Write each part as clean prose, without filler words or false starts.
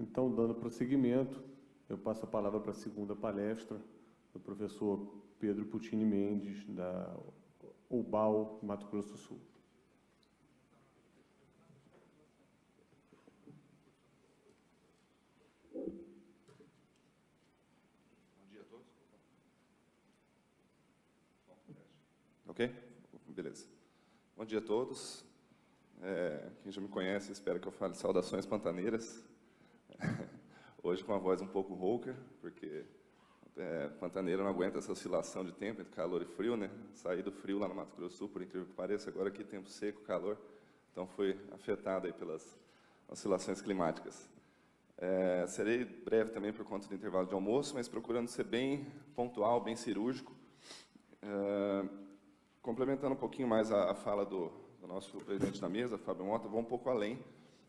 Então, dando prosseguimento, eu passo a palavra para a segunda palestra do professor Pedro Puccini Mendes, da UBAL, Mato Grosso do Sul. Bom dia a todos. Ok? Beleza. Bom dia a todos. Quem já me conhece, espero que eu fale saudações pantaneiras. Hoje com a voz um pouco rouca, porque Pantaneira não aguenta essa oscilação de tempo entre calor e frio, né? Saí do frio lá no Mato Grosso do Sul, por incrível que pareça, agora aqui tempo seco, calor, então fui afetado aí pelas oscilações climáticas. Serei breve também por conta do intervalo de almoço, mas procurando ser bem pontual, bem cirúrgico. Complementando um pouquinho mais a fala do nosso presidente da mesa, Fábio Mota, vou um pouco além.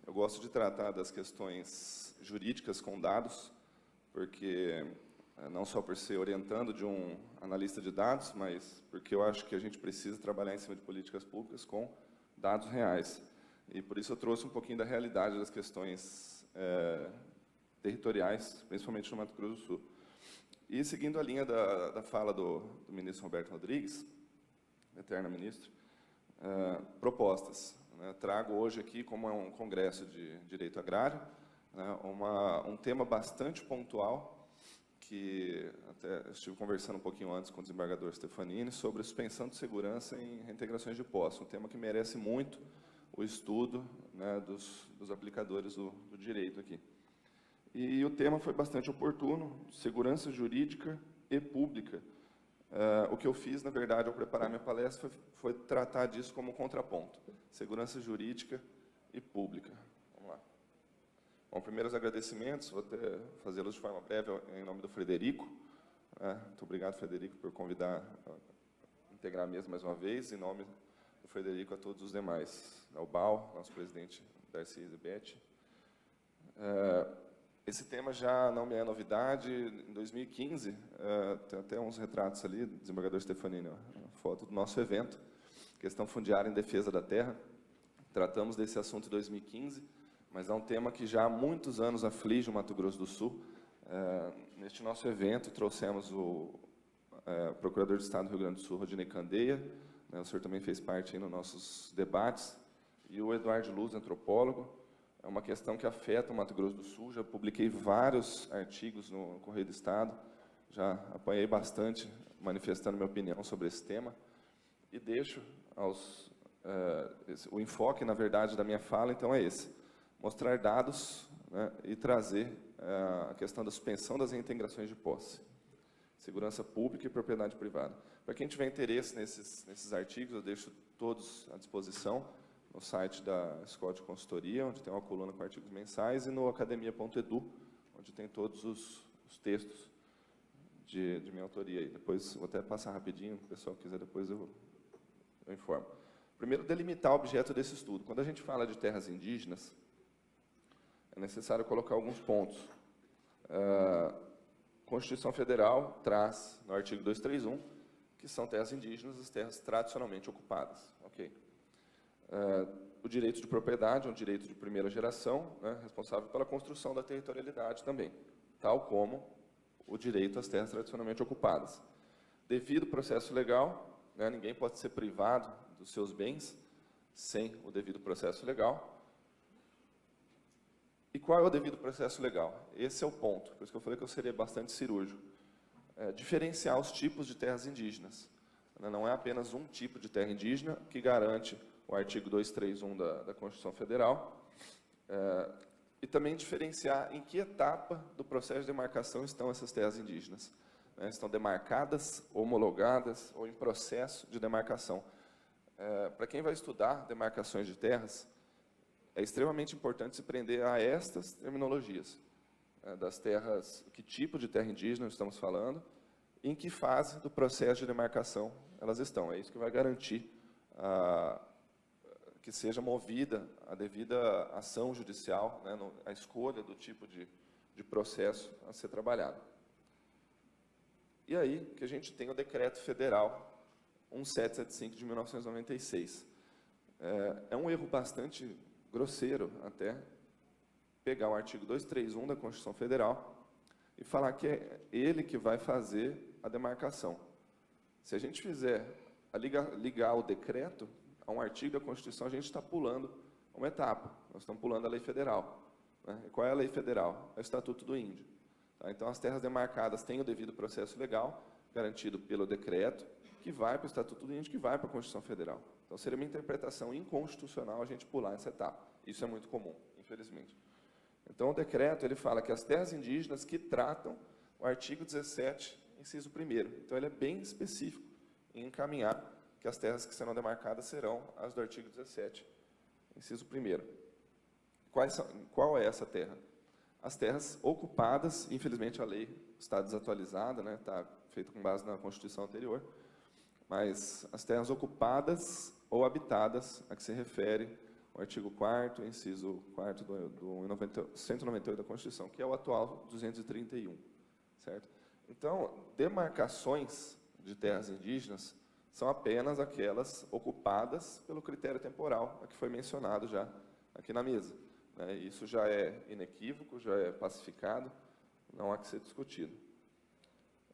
Eu gosto de tratar das questões jurídicas com dados, porque não só por ser orientando de um analista de dados, mas porque eu acho que a gente precisa trabalhar em cima de políticas públicas com dados reais. E por isso eu trouxe um pouquinho da realidade das questões territoriais, principalmente no Mato Grosso do Sul. E seguindo a linha da fala do ministro Roberto Rodrigues, eterno ministro, propostas. Trago hoje aqui, como é um congresso de direito agrário, um tema bastante pontual, que até estive conversando um pouquinho antes com o desembargador Stefanini, sobre suspensão de segurança em reintegrações de posse, um tema que merece muito o estudo, né, dos aplicadores do direito aqui. E o tema foi bastante oportuno, segurança jurídica e pública. O que eu fiz, na verdade, ao preparar minha palestra, foi tratar disso como um contraponto. Segurança jurídica e pública. Vamos lá. Bom, primeiros agradecimentos, vou até fazê-los de forma breve, em nome do Frederico. Muito obrigado, Frederico, por convidar a integrar a mesa mais uma vez. Em nome do Frederico, a todos os demais. Ao BAL, nosso presidente Darcy Elizabeth. Esse tema já não me é novidade. Em 2015, tem até uns retratos ali, desembargador Stefanini, uma foto do nosso evento, questão fundiária em defesa da terra. Tratamos desse assunto em 2015, mas é um tema que já há muitos anos aflige o Mato Grosso do Sul. Neste nosso evento, trouxemos o Procurador de Estado do Rio Grande do Sul, Rodinei Candeia, né, o senhor também fez parte aí nos nossos debates, e o Eduardo Luz, antropólogo. É uma questão que afeta o Mato Grosso do Sul, já publiquei vários artigos no Correio do Estado, já apanhei bastante manifestando minha opinião sobre esse tema, e deixo o enfoque, na verdade, da minha fala, então, é esse: mostrar dados, né, e trazer a questão da suspensão das reintegrações de posse, segurança pública e propriedade privada. Para quem tiver interesse nesses artigos, eu deixo todos à disposição no site da Escola de Consultoria, onde tem uma coluna com artigos mensais, e no academia.edu, onde tem todos os textos de minha autoria. Aí. Depois, vou até passar rapidinho, se o pessoal quiser, depois eu informo. Primeiro, delimitar o objeto desse estudo. Quando a gente fala de terras indígenas, é necessário colocar alguns pontos. A Constituição Federal traz, no artigo 231, que são terras indígenas as terras tradicionalmente ocupadas. Ok? O direito de propriedade é um direito de primeira geração, né, responsável pela construção da territorialidade também, tal como o direito às terras tradicionalmente ocupadas. Devido ao processo legal, né, ninguém pode ser privado dos seus bens sem o devido processo legal. E qual é o devido processo legal? Esse é o ponto, por isso que eu falei que eu seria bastante cirúrgico. Diferenciar os tipos de terras indígenas. Não é apenas um tipo de terra indígena que garante o artigo 231 da Constituição Federal, e também diferenciar em que etapa do processo de demarcação estão essas terras indígenas. Estão demarcadas, homologadas ou em processo de demarcação. Para quem vai estudar demarcações de terras, é extremamente importante se prender a estas terminologias, das terras, que tipo de terra indígena estamos falando, e em que fase do processo de demarcação elas estão. É isso que vai garantir que seja movida a devida ação judicial, né, a escolha do tipo de processo a ser trabalhado. E aí que a gente tem o Decreto Federal 1775 de 1996. É um erro bastante grosseiro até, pegar o artigo 231 da Constituição Federal e falar que é ele que vai fazer a demarcação. Se a gente fizer, ligar o decreto a um artigo da Constituição, a gente está pulando uma etapa, nós estamos pulando a lei federal. Né? E qual é a lei federal? É o Estatuto do Índio. Tá? Então, as terras demarcadas têm o devido processo legal, garantido pelo decreto, que vai para o Estatuto do Índio, que vai para a Constituição Federal. Então, seria uma interpretação inconstitucional a gente pular essa etapa. Isso é muito comum, infelizmente. Então, o decreto, ele fala que as terras indígenas que tratam o artigo 17, inciso 1º. Então, ele é bem específico em encaminhar que as terras que serão demarcadas serão as do artigo 17, inciso 1º. Qual é essa terra? As terras ocupadas, infelizmente a lei está desatualizada, né? Está feita com base na Constituição anterior, mas as terras ocupadas ou habitadas a que se refere o artigo 4º, inciso 4º do 198 da Constituição, que é o atual 231, certo? Então, demarcações de terras indígenas são apenas aquelas ocupadas pelo critério temporal, que foi mencionado já aqui na mesa. Isso já é inequívoco, já é pacificado, não há que ser discutido.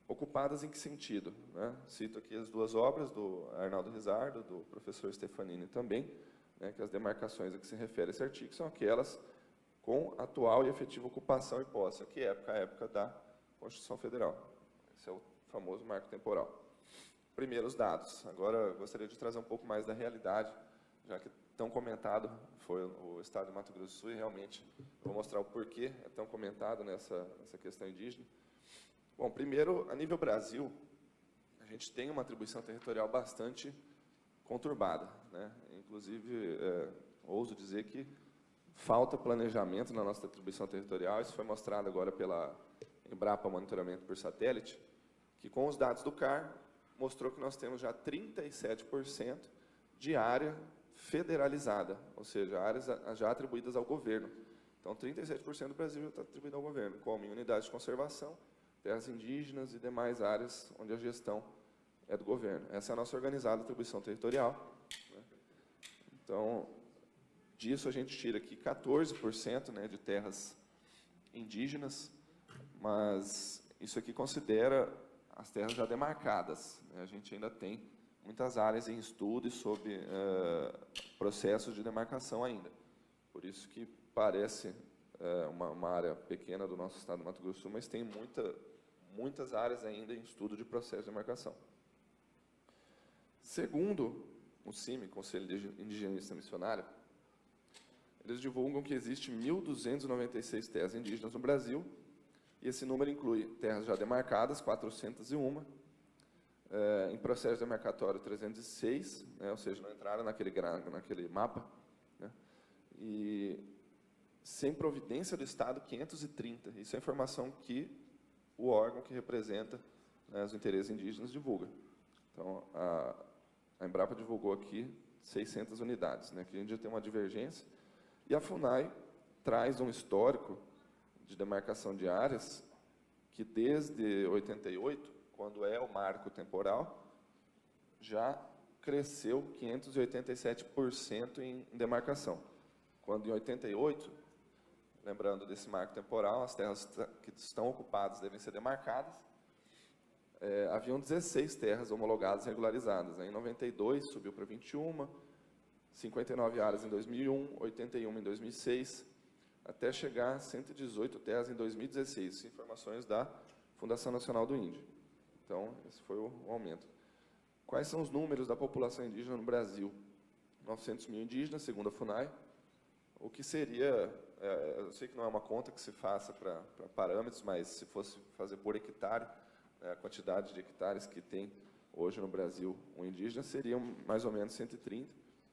Ocupadas em que sentido? Né? Cito aqui as duas obras do Arnaldo Rizzardo, do professor Stefanini também, né, que as demarcações a que se refere esse artigo são aquelas com atual e efetiva ocupação e posse. Que época? A época da Constituição Federal. Esse é o famoso marco temporal. Primeiros dados. Agora, eu gostaria de trazer um pouco mais da realidade, já que tão comentado foi o estado de Mato Grosso do Sul, e realmente vou mostrar o porquê é tão comentado nessa questão indígena. Bom, primeiro, a nível Brasil, a gente tem uma atribuição territorial bastante conturbada, né? Inclusive, ouso dizer que falta planejamento na nossa atribuição territorial. Isso foi mostrado agora pela Embrapa Monitoramento por Satélite, que com os dados do CAR, mostrou que nós temos já 37% de área federalizada, ou seja, áreas já atribuídas ao governo. Então, 37% do Brasil já está atribuído ao governo, como em unidades de conservação, terras indígenas e demais áreas onde a gestão é do governo. Essa é a nossa organizada atribuição territorial. Né? Então, disso a gente tira aqui 14%, né, de terras indígenas, mas isso aqui considera as terras já demarcadas. Né? A gente ainda tem muitas áreas em estudo e sob processos de demarcação ainda. Por isso que parece uma área pequena do nosso estado do Mato Grosso do Sul, mas tem muitas áreas ainda em estudo de processo de demarcação. Segundo o CIMI, Conselho Indigenista Missionário, eles divulgam que existe 1.296 terras indígenas no Brasil, e esse número inclui terras já demarcadas, 401, em processo demarcatório 306, né, ou seja, não entraram naquele mapa, né, e sem providência do Estado, 530. Isso é informação que o órgão que representa, né, os interesses indígenas divulga. Então, a Embrapa divulgou aqui 600 unidades, né, que a gente já tem uma divergência, e a FUNAI traz um histórico de demarcação de áreas que desde 88, quando é o marco temporal, já cresceu 587% em demarcação. Quando em 88, lembrando desse marco temporal, as terras que estão ocupadas devem ser demarcadas, haviam 16 terras homologadas e regularizadas. Né? Em 92, subiu para 21, 59 áreas em 2001, 81 em 2006, até chegar a 118 terras em 2016. Informações da Fundação Nacional do Índio. Então, esse foi o aumento. Quais são os números da população indígena no Brasil? 900 mil indígenas, segundo a FUNAI, o que seria, eu sei que não é uma conta que se faça para parâmetros, mas se fosse fazer por hectare, a quantidade de hectares que tem hoje no Brasil um indígena, seriam mais ou menos 130,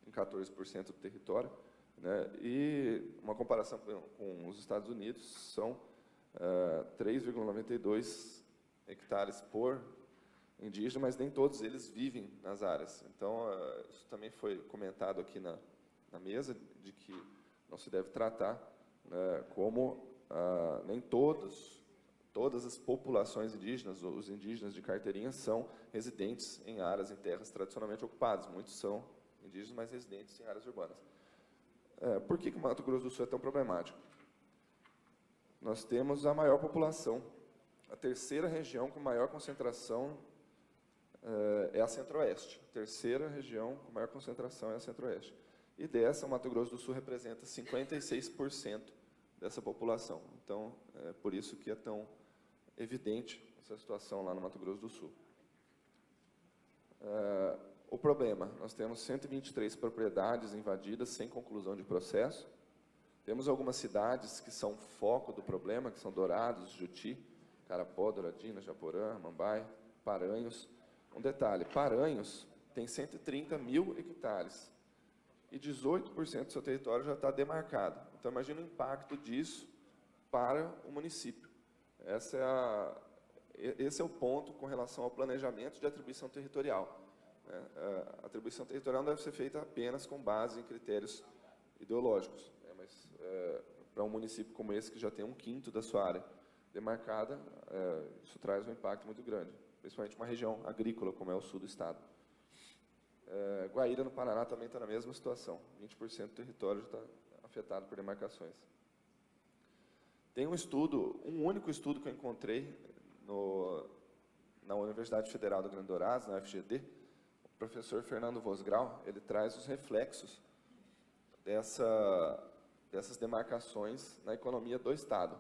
em 14% do território. Né? E uma comparação com os Estados Unidos, são 3,92 hectares por indígena, mas nem todos eles vivem nas áreas. Então, isso também foi comentado aqui na mesa, de que não se deve tratar, né, como nem todas as populações indígenas, os indígenas de carteirinha, são residentes em áreas, em terras tradicionalmente ocupadas. Muitos são indígenas, mas residentes em áreas urbanas. Por que o Mato Grosso do Sul é tão problemático? nós temos a maior população. A terceira região com maior concentração é a Centro-Oeste. A terceira região com maior concentração é a Centro-Oeste. E dessa, o Mato Grosso do Sul representa 56% dessa população. Então, é por isso que é tão evidente essa situação lá no Mato Grosso do Sul. O problema, nós temos 123 propriedades invadidas sem conclusão de processo. Temos algumas cidades que são foco do problema, que são Dourados, Juti, Carapó, Douradina, Japorã, Mambai, Paranhos. Um detalhe, Paranhos tem 130 mil hectares e 18% do seu território já está demarcado. Então, imagina o impacto disso para o município. Esse é o ponto com relação ao planejamento de atribuição territorial. A atribuição territorial não deve ser feita apenas com base em critérios ideológicos, mas para um município como esse, que já tem 1/5 da sua área demarcada, isso traz um impacto muito grande, principalmente uma região agrícola, como é o sul do estado. Guaíra, no Paraná, também está na mesma situação. 20% do território já está afetado por demarcações. Tem um único estudo que eu encontrei na Universidade Federal do Grande Dourados, na UFGD, o professor Fernando Vosgrau, ele traz os reflexos dessas demarcações na economia do estado.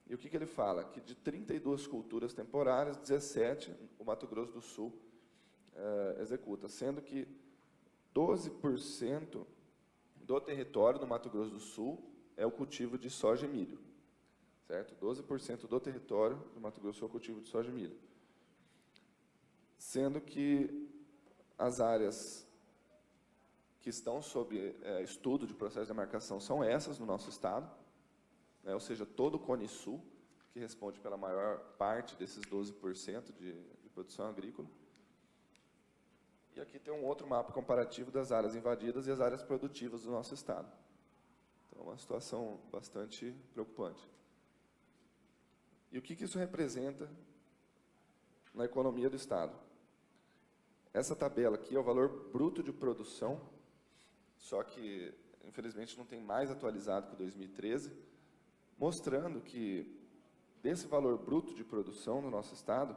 E o que ele fala? Que de 32 culturas temporárias, 17 o Mato Grosso do Sul executa, sendo que 12% do território do Mato Grosso do Sul é o cultivo de soja e milho. Certo? 12% do território do Mato Grosso do Sul é o cultivo de soja e milho. Sendo que as áreas que estão sob estudo de processo de demarcação são essas no nosso estado, ou seja, todo o Cone Sul, que responde pela maior parte desses 12% de produção agrícola. E aqui tem um outro mapa comparativo das áreas invadidas e as áreas produtivas do nosso estado. Então, é uma situação bastante preocupante. E o que isso representa na economia do estado? Essa tabela aqui é o valor bruto de produção, só que, infelizmente, não tem mais atualizado que 2013, mostrando que, desse valor bruto de produção no nosso estado,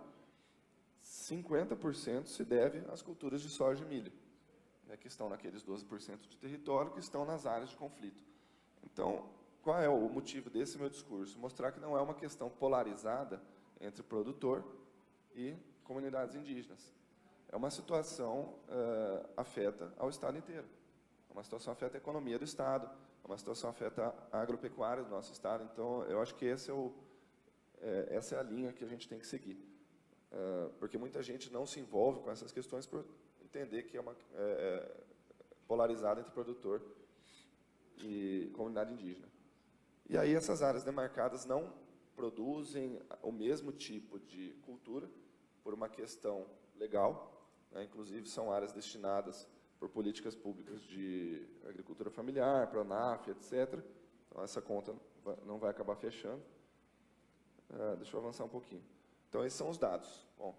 50% se deve às culturas de soja e milho, que estão naqueles 12% de território que estão nas áreas de conflito. Então, qual é o motivo desse meu discurso? Mostrar que não é uma questão polarizada entre produtor e comunidades indígenas. É uma situação afeta ao estado inteiro. É uma situação afeta a economia do estado, é uma situação afeta a agropecuária do nosso estado. Então, eu acho que essa é a linha que a gente tem que seguir. Porque muita gente não se envolve com essas questões por entender que é uma polarizada entre produtor e comunidade indígena. E aí essas áreas demarcadas não produzem o mesmo tipo de cultura por uma questão legal, inclusive são áreas destinadas por políticas públicas de agricultura familiar, Pronaf, etc. Então essa conta não vai acabar fechando. Deixa eu avançar um pouquinho. Então, esses são os dados. Bom,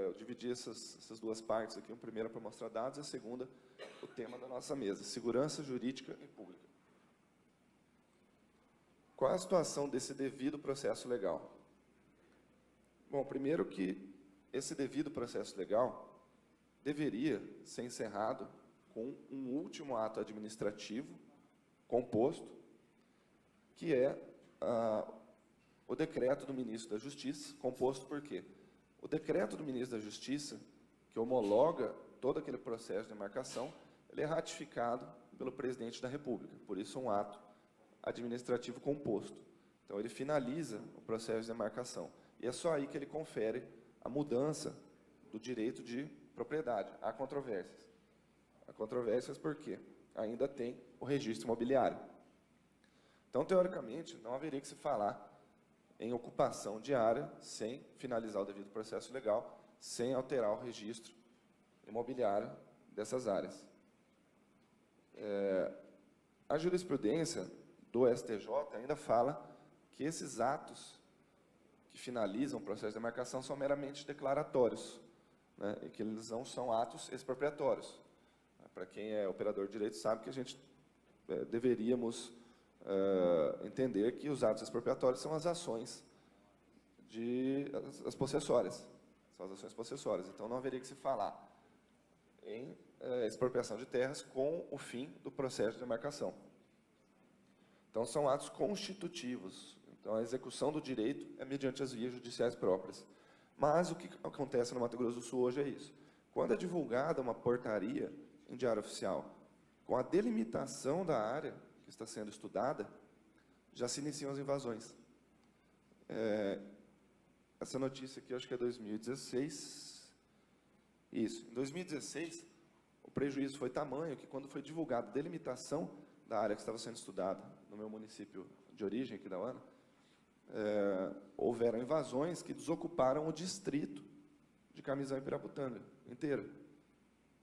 eu dividi essas duas partes aqui. A primeira para mostrar dados, a segunda, o tema da nossa mesa, segurança jurídica e pública. Qual é a situação desse devido processo legal? Bom, primeiro que esse devido processo legal deveria ser encerrado com um último ato administrativo composto, que é o decreto do ministro da Justiça, composto por quê? O decreto do ministro da Justiça, que homologa todo aquele processo de demarcação, ele é ratificado pelo presidente da República, por isso um ato administrativo composto. Então, ele finaliza o processo de demarcação. E é só aí que ele confere a mudança do direito de propriedade. Há controvérsias. Há controvérsias porque ainda tem o registro imobiliário. Então, teoricamente, não haveria que se falar em ocupação de área sem finalizar o devido processo legal, sem alterar o registro imobiliário dessas áreas. A jurisprudência do STJ ainda fala que esses atos que finalizam o processo de demarcação são meramente declaratórios, e que eles não são atos expropriatórios. Para quem é operador de direito sabe que a gente deveríamos entender que os atos expropriatórios são as ações as possessórias. São as ações possessórias. Então, não haveria que se falar em expropriação de terras com o fim do processo de demarcação. Então, são atos constitutivos. Então, a execução do direito é mediante as vias judiciais próprias. Mas o que acontece no Mato Grosso do Sul hoje é isso. Quando é divulgada uma portaria em diário oficial, com a delimitação da área que está sendo estudada, já se iniciam as invasões. Essa notícia aqui, acho que é 2016. Isso. Em 2016, o prejuízo foi tamanho que, quando foi divulgada a delimitação da área que estava sendo estudada no meu município de origem, aqui da UANA, houveram invasões que desocuparam o distrito de Camisão e Piraputanga inteiro.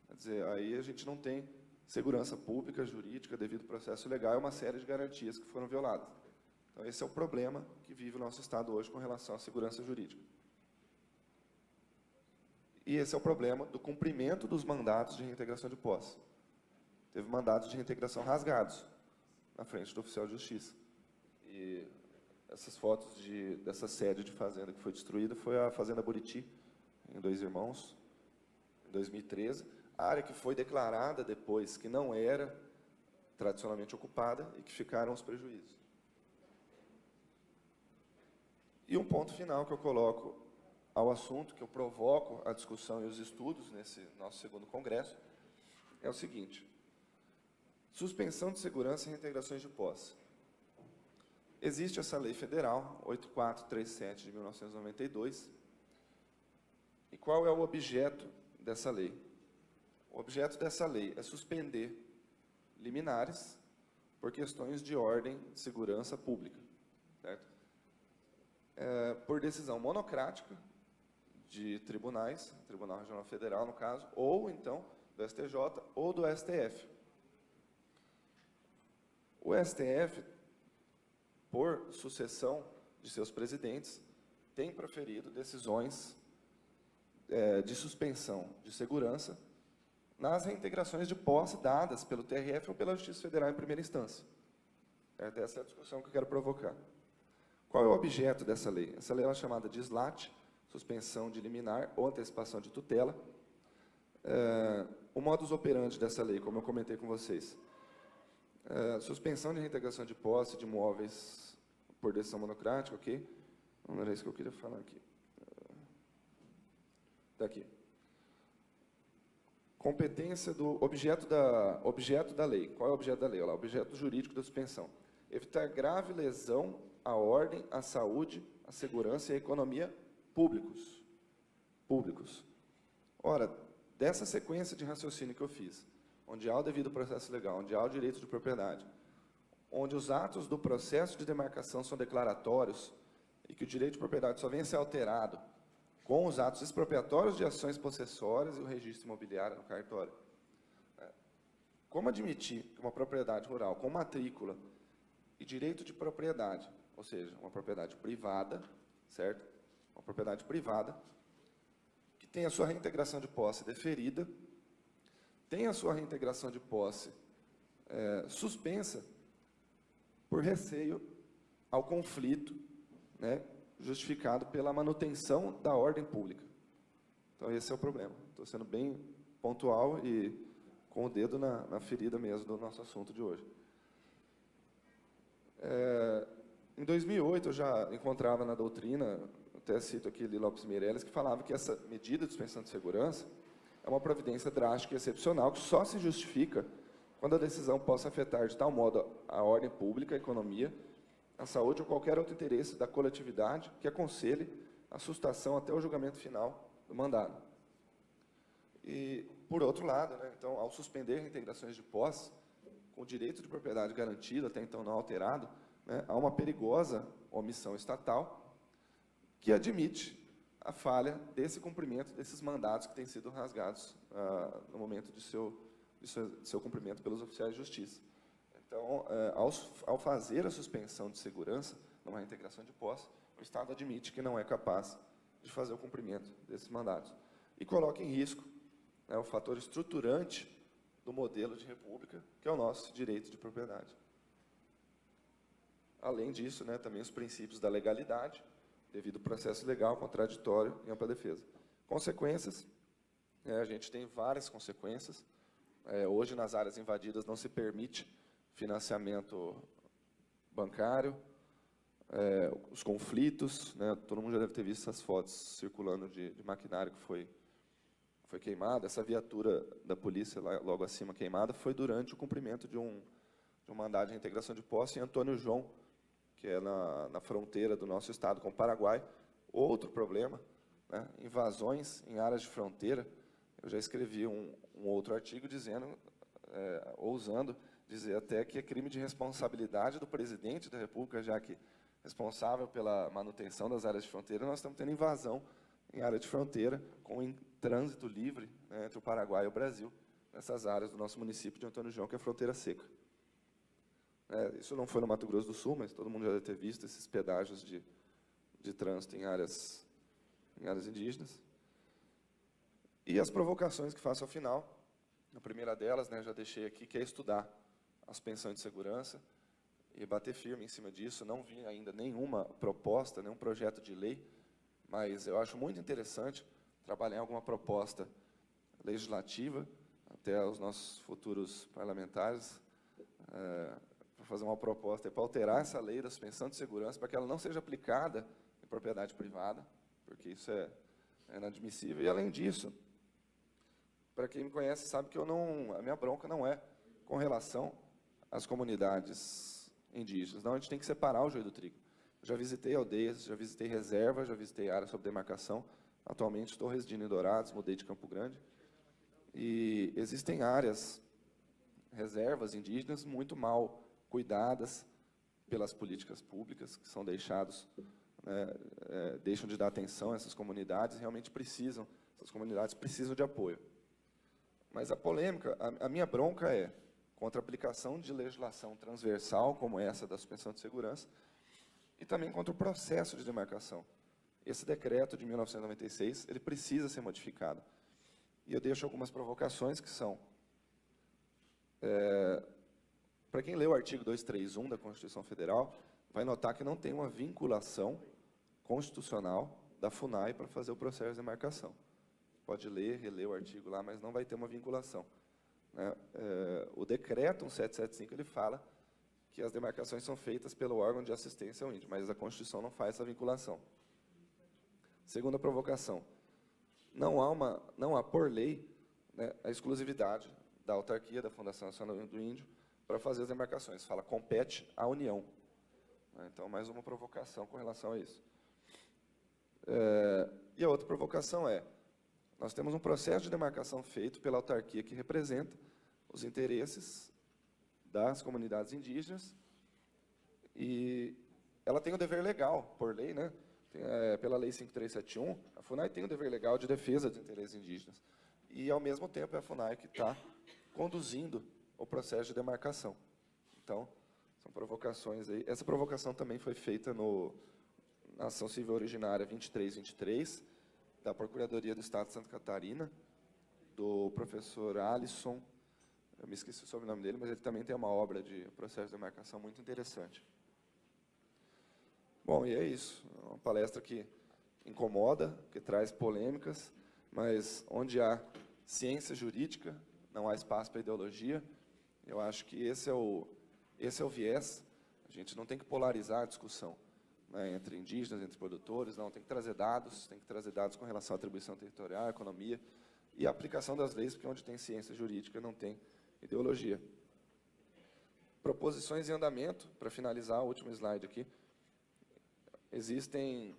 Quer dizer, aí a gente não tem segurança pública, jurídica, devido ao processo legal, e uma série de garantias que foram violadas. Então, esse é o problema que vive o nosso Estado hoje com relação à segurança jurídica. E esse é o problema do cumprimento dos mandatos de reintegração de posse. Teve mandatos de reintegração rasgados na frente do oficial de justiça. E essas fotos dessa sede de fazenda que foi destruída foi a Fazenda Buriti, em Dois Irmãos, em 2013. A área que foi declarada depois que não era tradicionalmente ocupada e que ficaram os prejuízos. E um ponto final que eu coloco ao assunto, que eu provoco a discussão e os estudos nesse nosso segundo congresso, é o seguinte: suspensão de segurança e reintegrações de posse. Existe essa lei federal, 8437 de 1992, e qual é o objeto dessa lei? O objeto dessa lei é suspender liminares por questões de ordem de segurança pública, certo? Por decisão monocrática de tribunais, Tribunal Regional Federal, no caso, ou então do STJ ou do STF. O STF, por sucessão de seus presidentes, tem proferido decisões de suspensão de segurança nas reintegrações de posse dadas pelo TRF ou pela Justiça Federal em primeira instância. Essa é a discussão que eu quero provocar. Qual é o objeto dessa lei? Essa lei é chamada de SLAT, suspensão de liminar ou antecipação de tutela. O modus operandi dessa lei, como eu comentei com vocês, suspensão de reintegração de posse de imóveis por decisão monocrática, ok? Não era isso que eu queria falar aqui. Daqui. Competência do objeto da lei. Qual é o objeto da lei? Olha lá, objeto jurídico da suspensão. Evitar grave lesão à ordem, à saúde, à segurança e à economia públicos. Ora, dessa sequência de raciocínio que eu fiz, onde há o devido processo legal, onde há o direito de propriedade, onde os atos do processo de demarcação são declaratórios e que o direito de propriedade só vem a ser alterado com os atos expropriatórios de ações possessórias e o registro imobiliário no cartório. Como admitir que uma propriedade rural com matrícula e direito de propriedade, ou seja, uma propriedade privada, certo? Uma propriedade privada, que tem a sua reintegração de posse deferida, tem a sua reintegração de posse suspensa por receio ao conflito, né, justificado pela manutenção da ordem pública. Então, esse é o problema. Estou sendo bem pontual e com o dedo na ferida mesmo do nosso assunto de hoje. Em 2008, eu já encontrava na doutrina, até cito aqui Lili Lopes Meirelles, que falava que essa medida de suspensão de segurança é uma providência drástica e excepcional que só se justifica quando a decisão possa afetar de tal modo a ordem pública, a economia, a saúde ou qualquer outro interesse da coletividade que aconselhe a sustação até o julgamento final do mandado. E, por outro lado, né, então, ao suspender reintegrações de posse, com o direito de propriedade garantido, até então não alterado, né, há uma perigosa omissão estatal que admite a falha desse cumprimento desses mandatos que têm sido rasgados no momento de seu cumprimento pelos oficiais de justiça. Então, ao fazer a suspensão de segurança, numa reintegração de posse, o Estado admite que não é capaz de fazer o cumprimento desses mandatos. E coloca em risco, né, o fator estruturante do modelo de república, que é o nosso direito de propriedade. Além disso, né, também os princípios da legalidade, devido processo legal, contraditório e ampla defesa. Consequências, a gente tem várias consequências. Hoje, nas áreas invadidas, não se permite financiamento bancário, os conflitos, né, todo mundo já deve ter visto essas fotos circulando de maquinário que foi queimado. Essa viatura da polícia, logo acima, queimada, foi durante o cumprimento de um mandado de reintegração de posse em Antônio João, que é na fronteira do nosso estado com o Paraguai. Outro problema, né, invasões em áreas de fronteira. Eu já escrevi um outro artigo dizendo, ousando dizer até que é crime de responsabilidade do presidente da República, já que responsável pela manutenção das áreas de fronteira, nós estamos tendo invasão em área de fronteira, com trânsito livre, né, entre o Paraguai e o Brasil, nessas áreas do nosso município de Antônio João, que é a fronteira seca. Isso não foi no Mato Grosso do Sul, mas todo mundo já deve ter visto esses pedágios de trânsito em áreas indígenas. E as provocações que faço ao final, a primeira delas, né, já deixei aqui, que é estudar as pensões de segurança e bater firme em cima disso. Não vi ainda nenhuma proposta, nenhum projeto de lei, mas eu acho muito interessante trabalhar em alguma proposta legislativa, até os nossos futuros parlamentares, para fazer uma proposta para alterar essa lei da suspensão de segurança, para que ela não seja aplicada em propriedade privada, porque isso é inadmissível. E, além disso, para quem me conhece sabe que a minha bronca não é com relação às comunidades indígenas. Não, a gente tem que separar o joio do trigo. Eu já visitei aldeias, já visitei reserva, já visitei áreas sob demarcação. Atualmente estou residindo em Dourados, mudei de Campo Grande. E existem áreas, reservas indígenas, muito mal cuidadas pelas políticas públicas, que são deixados, deixam de dar atenção a essas comunidades, realmente precisam, essas comunidades precisam de apoio. Mas a polêmica, a minha bronca é contra a aplicação de legislação transversal, como essa da suspensão de segurança, e também contra o processo de demarcação. Esse decreto de 1996, ele precisa ser modificado. E eu deixo algumas provocações que são... para quem lê o artigo 231 da Constituição Federal, vai notar que não tem uma vinculação constitucional da FUNAI para fazer o processo de demarcação. Pode ler, reler o artigo lá, mas não vai ter uma vinculação. O decreto 1775, ele fala que as demarcações são feitas pelo órgão de assistência ao índio, mas a Constituição não faz essa vinculação. Segunda provocação, não há por lei, né, a exclusividade da autarquia da Fundação Nacional do Índio para fazer as demarcações. Fala, compete à União. Então, mais uma provocação com relação a isso. E a outra provocação nós temos um processo de demarcação feito pela autarquia que representa os interesses das comunidades indígenas, e ela tem o dever legal, por lei, né? Pela Lei 5371, a FUNAI tem o dever legal de defesa dos interesses indígenas. E, ao mesmo tempo, é a FUNAI que está conduzindo o processo de demarcação. Então, são provocações aí. Essa provocação também foi feita na Ação Civil Originária 2323, da Procuradoria do Estado de Santa Catarina, do professor Alisson, eu me esqueci o sobrenome dele, mas ele também tem uma obra de processo de demarcação muito interessante. Bom, e é isso. É uma palestra que incomoda, que traz polêmicas, mas onde há ciência jurídica, não há espaço para ideologia. Eu acho que esse é o viés. A gente não tem que polarizar a discussão, né, entre indígenas, entre produtores, não, tem que trazer dados com relação à atribuição territorial, economia e a aplicação das leis, porque onde tem ciência jurídica não tem ideologia. Proposições em andamento, para finalizar, o último slide aqui. Existem,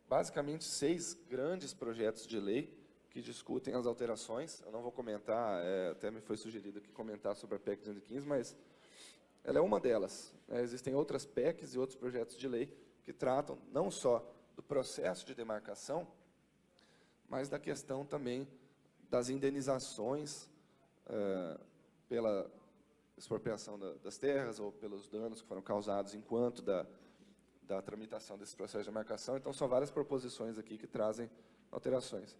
basicamente, 6 grandes projetos de lei que discutem as alterações. Eu não vou comentar, até me foi sugerido aqui comentar sobre a PEC 215, mas ela é uma delas. Existem outras PECs e outros projetos de lei que tratam não só do processo de demarcação, mas da questão também das indenizações pela expropriação das terras ou pelos danos que foram causados enquanto da tramitação desse processo de demarcação. Então, são várias proposições aqui que trazem alterações.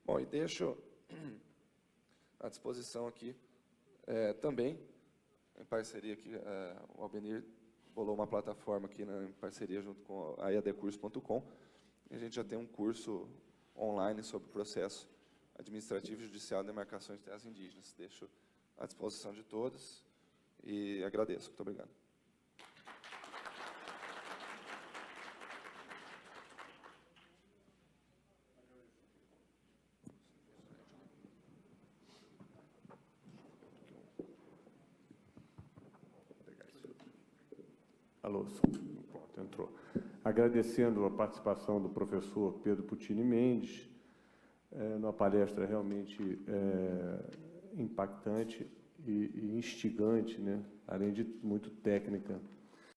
Bom, e deixo à disposição aqui também em parceria aqui, o Albenir bolou uma plataforma aqui, né, em parceria junto com a eadcurso.com, e a gente já tem um curso online sobre o processo administrativo e judicial de demarcação de terras indígenas. Deixo à disposição de todos e agradeço. Muito obrigado. Alô, pronto, entrou. Agradecendo a participação do professor Pedro Puccini Mendes, numa palestra realmente impactante e instigante, né? Além de muito técnica.